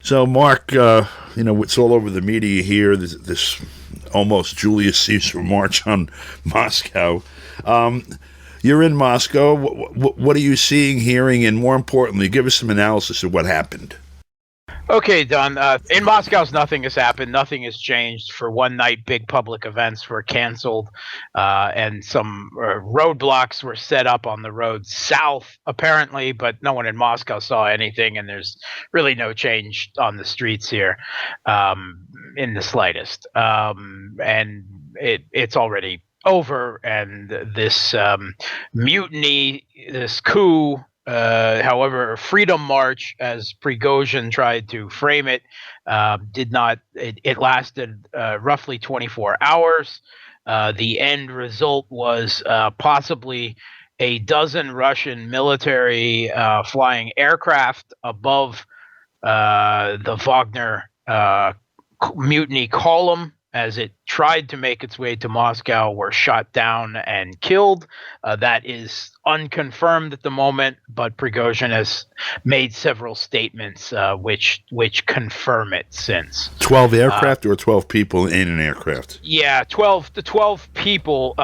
So, Mark, it's all over the media here. This almost Julius Caesar march on Moscow. You're in Moscow. What are you seeing, hearing, and more importantly, give us some analysis of what happened. Okay, Don. In Moscow, nothing has happened. Nothing has changed. For one night, big public events were canceled, and some roadblocks were set up on the road south, apparently, but no one in Moscow saw anything, and there's really no change on the streets here in the slightest. And it's already over, and this mutiny, this coup, however, Freedom March, as Prigozhin tried to frame it, did not. It lasted roughly 24 hours. The end result was possibly a dozen Russian military flying aircraft above the Wagner mutiny column, as it tried to make its way to Moscow, were shot down and killed. That is unconfirmed at the moment, but Prigozhin has made several statements which confirm it since. 12 aircraft or 12 people in an aircraft? Yeah, 12 people,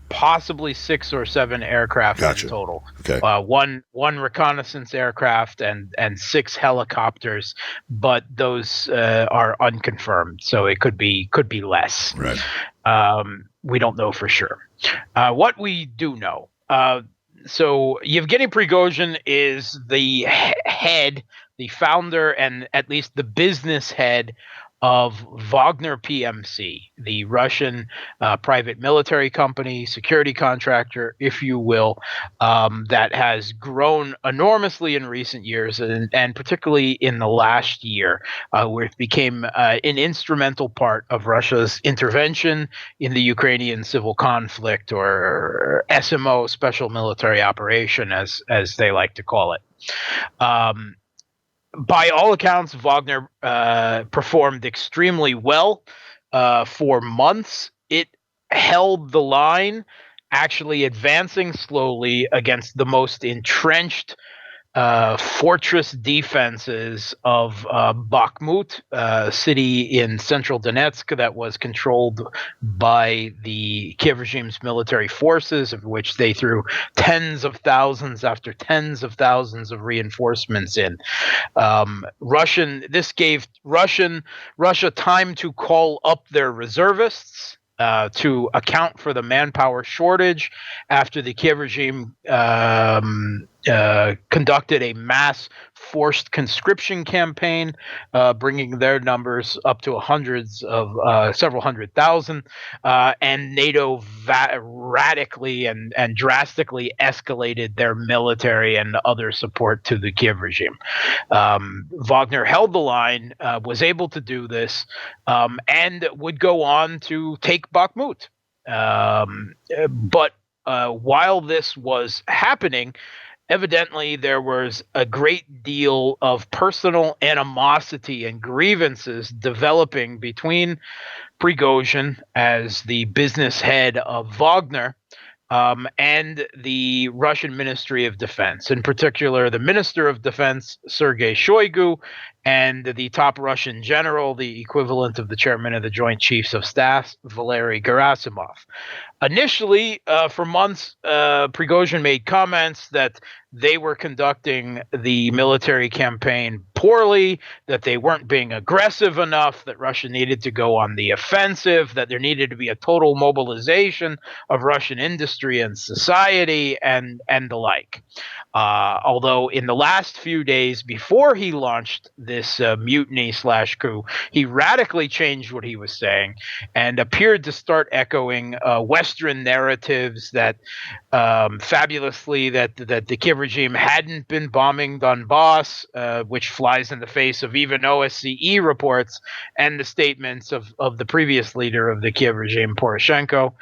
possibly 6 or 7 aircraft in total. Okay. One reconnaissance aircraft and 6 helicopters, but those are unconfirmed, so it could be less. Right. We don't know for sure. What we do know, so Yevgeny Prigozhin is the head, the founder, and at least the business head of Wagner PMC, the Russian private military company, security contractor, if you will, that has grown enormously in recent years, and particularly in the last year, where it became an instrumental part of Russia's intervention in the Ukrainian civil conflict, or SMO, Special Military Operation, as they like to call it. By all accounts, Wagner performed extremely well for months. It held the line, actually advancing slowly against the most entrenched fortress defenses of Bakhmut, a city in central Donetsk that was controlled by the Kiev regime's military forces, of which they threw tens of thousands after tens of thousands of reinforcements in. This gave Russia time to call up their reservists, to account for the manpower shortage after the Kiev regime conducted a mass forced conscription campaign, bringing their numbers up to several hundred thousand, and NATO radically and drastically escalated their military and other support to the Kiev regime. Wagner held the line, was able to do this, and would go on to take Bakhmut. But while this was happening, evidently there was a great deal of personal animosity and grievances developing between Prigozhin, as the business head of Wagner, and the Russian Ministry of Defense, in particular the Minister of Defense, Sergei Shoigu, and the top Russian general, the equivalent of the chairman of the Joint Chiefs of Staff, Valery Gerasimov. Initially, for months, Prigozhin made comments that they were conducting the military campaign poorly, that they weren't being aggressive enough, that Russia needed to go on the offensive, that there needed to be a total mobilization of Russian industry and society, and the like. Although in the last few days before he launched this mutiny/coup, he radically changed what he was saying and appeared to start echoing Western narratives that fabulously that the Kiev regime hadn't been bombing Donbass, which flies in the face of even OSCE reports and the statements of the previous leader of the Kiev regime, Poroshenko,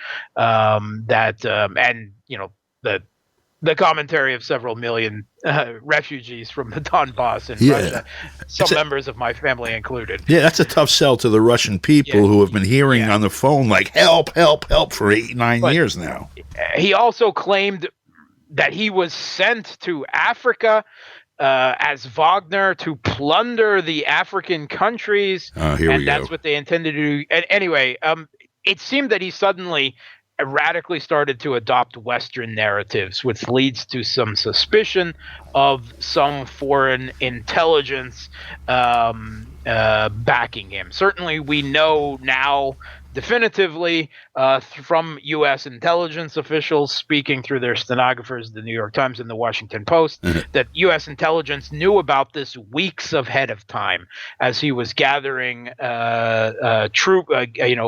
the commentary of several million refugees from the Donbass in Russia, some members of my family included. Yeah, that's a tough sell to the Russian people who have been hearing on the phone like, help, help, help for 8-9 years now. He also claimed that he was sent to Africa as Wagner to plunder the African countries, Here we and go. that's what they intended to do. And anyway, it seemed that he suddenly radically started to adopt Western narratives, which leads to some suspicion of some foreign intelligence backing him. Certainly, we know now definitively from U.S. intelligence officials speaking through their stenographers, the New York Times and the Washington Post, that U.S. intelligence knew about this weeks ahead of time as he was gathering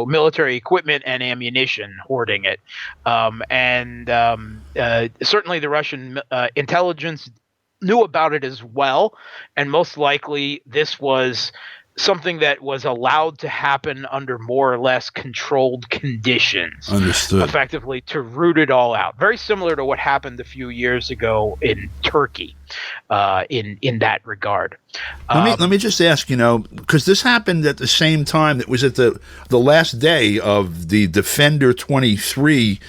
military equipment and ammunition, hoarding it, certainly the Russian intelligence knew about it as well, and most likely this was something that was allowed to happen under more or less controlled conditions. Understood. Effectively to root it all out. Very similar to what happened a few years ago in Turkey in that regard. Let me just ask, because this happened at the same time. It was at the last day of the Defender 23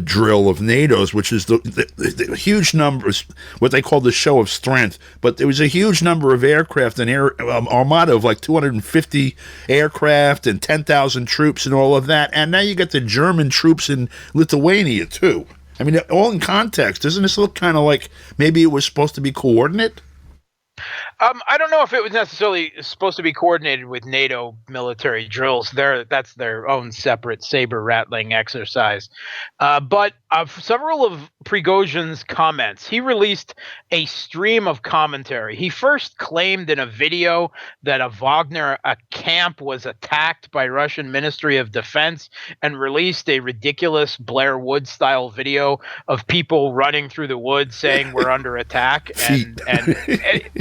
drill of NATO's, which is the huge numbers, what they call the show of strength. But there was a huge number of aircraft, an armada of like 250 aircraft and 10,000 troops and all of that. And now you got the German troops in Lithuania, too. I mean, all in context. Doesn't this look kind of like maybe it was supposed to be coordinate? I don't know if it was necessarily supposed to be coordinated with NATO military drills. That's their own separate saber-rattling exercise. But several of Prigozhin's comments, he released a stream of commentary. He first claimed in a video that a Wagner camp was attacked by Russian Ministry of Defense and released a ridiculous Blair Woods-style video of people running through the woods saying we're under attack. And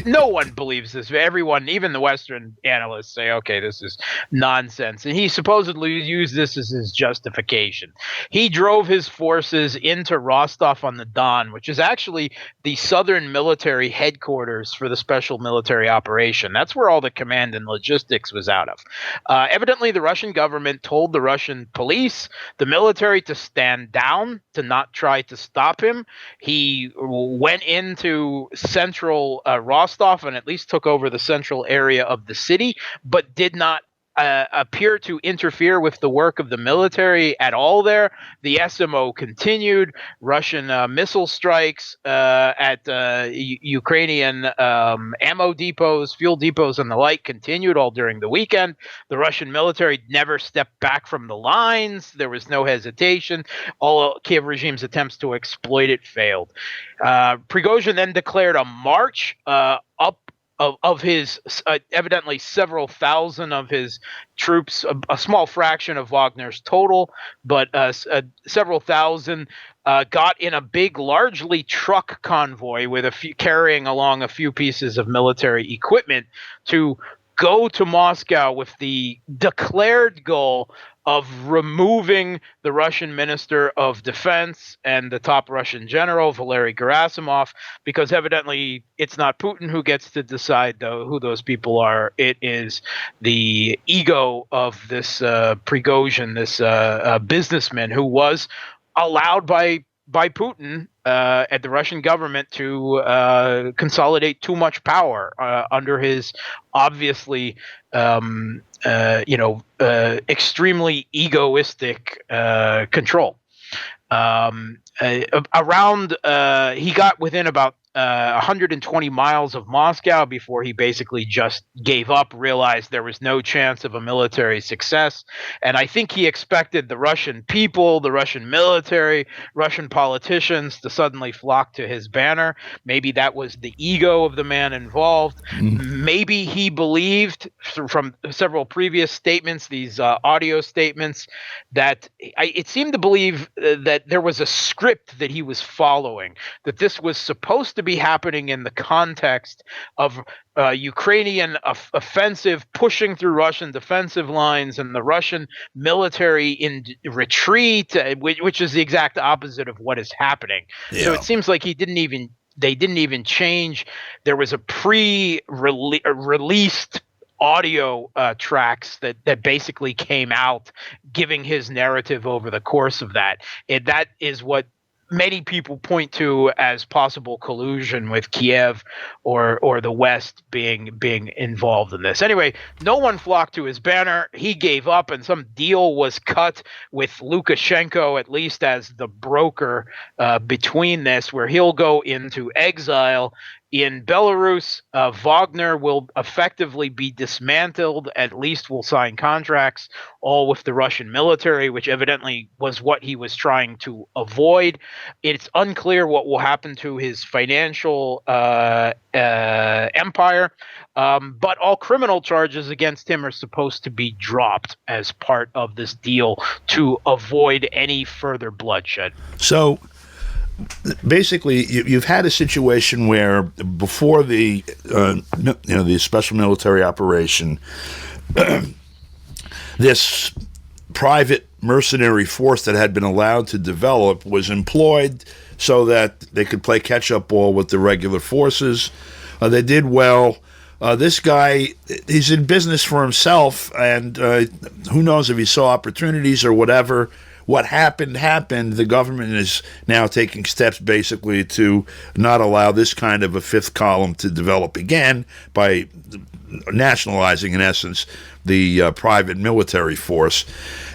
no one believes this. Everyone, even the Western analysts, say, okay, this is nonsense. And he supposedly used this as his justification. He drove his forces into Rostov-on-the-Don, which is actually the southern military headquarters for the special military operation. That's where all the command and logistics was out of. Evidently, the Russian government told the Russian police, the military, to stand down, to not try to stop him. He went into central Rostov and at least took over the central area of the city, but did not appear to interfere with the work of the military at all there. The SMO continued. Russian missile strikes at Ukrainian ammo depots, fuel depots, and the like continued all during the weekend. The Russian military never stepped back from the lines. There was no hesitation. All Kiev regime's attempts to exploit it failed. Prigozhin then declared a march up of his evidently several thousand of his troops, a small fraction of Wagner's total, but several thousand got in a big, largely truck convoy with carrying along a few pieces of military equipment to go to Moscow with the declared goal of removing the Russian Minister of Defense and the top Russian general, Valery Gerasimov, because evidently it's not Putin who gets to decide who those people are. It is the ego of this Prigozhin, this businessman who was allowed by Putin at the Russian government to consolidate too much power under his obviously extremely egoistic control. He got within about 120 miles of Moscow before he basically just gave up, realized there was no chance of a military success. And I think he expected the Russian people, the Russian military, Russian politicians to suddenly flock to his banner. Maybe that was the ego of the man involved. Maybe he believed from several previous statements, these audio statements, that it seemed to believe that there was a script that he was following, that this was supposed to be happening in the context of Ukrainian offensive pushing through Russian defensive lines and the Russian military in retreat, which is the exact opposite of what is happening. Yeah. So it seems like they didn't even change. There was a released audio tracks that basically came out giving his narrative over the course of that. That is what many people point to as possible collusion with Kiev or the West being involved in this. Anyway, no one flocked to his banner. He gave up, and some deal was cut with Lukashenko, at least as the broker between this, where he'll go into exile. In Belarus, Wagner will effectively be dismantled, at least will sign contracts, all with the Russian military, which evidently was what he was trying to avoid. It's unclear what will happen to his financial empire, but all criminal charges against him are supposed to be dropped as part of this deal to avoid any further bloodshed. So basically, you've had a situation where before the the special military operation, this private mercenary force that had been allowed to develop was employed so that they could play catch-up ball with the regular forces. They did well. This guy, he's in business for himself, and who knows if he saw opportunities or whatever. What happened. The government is now taking steps basically to not allow this kind of a fifth column to develop again by nationalizing, in essence, the private military force.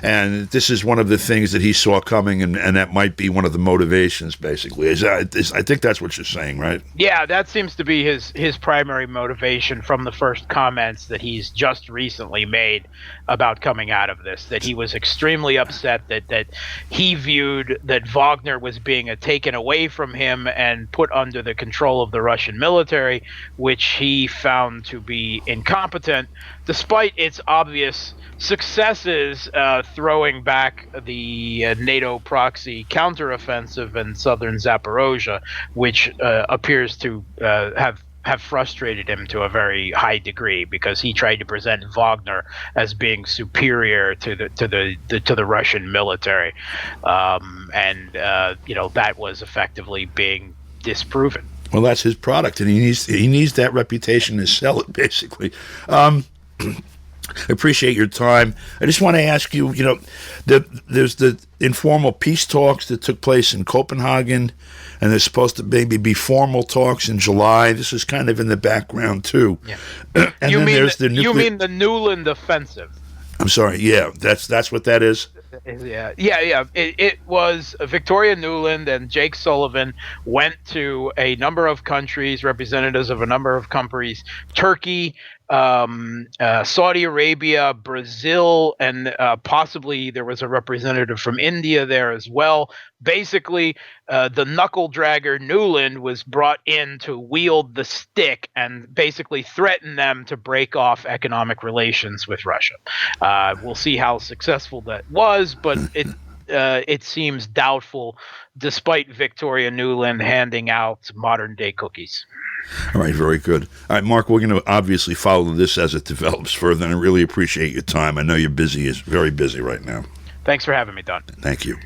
And this is one of the things that he saw coming, and that might be one of the motivations, basically. I think that's what you're saying, right? Yeah, that seems to be his primary motivation from the first comments that he's just recently made about coming out of this, that he was extremely upset that he viewed that Wagner was being taken away from him and put under the control of the Russian military, which he found to be incompetent, despite its obvious successes throwing back the NATO proxy counteroffensive in southern Zaporozhye, which appears to have frustrated him to a very high degree, because he tried to present Wagner as being superior to the Russian military, and that was effectively being disproven. Well, that's his product, and he needs that reputation to sell it, basically. I appreciate your time. I just want to ask you, there's the informal peace talks that took place in Copenhagen, and there's supposed to maybe be formal talks in July. This is kind of in the background, too. Yeah. And you then mean there's the you mean the Nuland offensive? I'm sorry. Yeah, that's what that is. Yeah. It was Victoria Nuland and Jake Sullivan went to a number of countries, representatives of a number of countries, Turkey, Saudi Arabia, Brazil, and possibly there was a representative from India there as well. Basically, the knuckle dragger Nuland was brought in to wield the stick and basically threaten them to break off economic relations with Russia. We'll see how successful that was, but it seems doubtful, despite Victoria Nuland handing out modern-day cookies. All right, very good. All right, Mark, we're going to obviously follow this as it develops further, and I really appreciate your time. I know you're busy, very busy right now. Thanks for having me, Don. Thank you.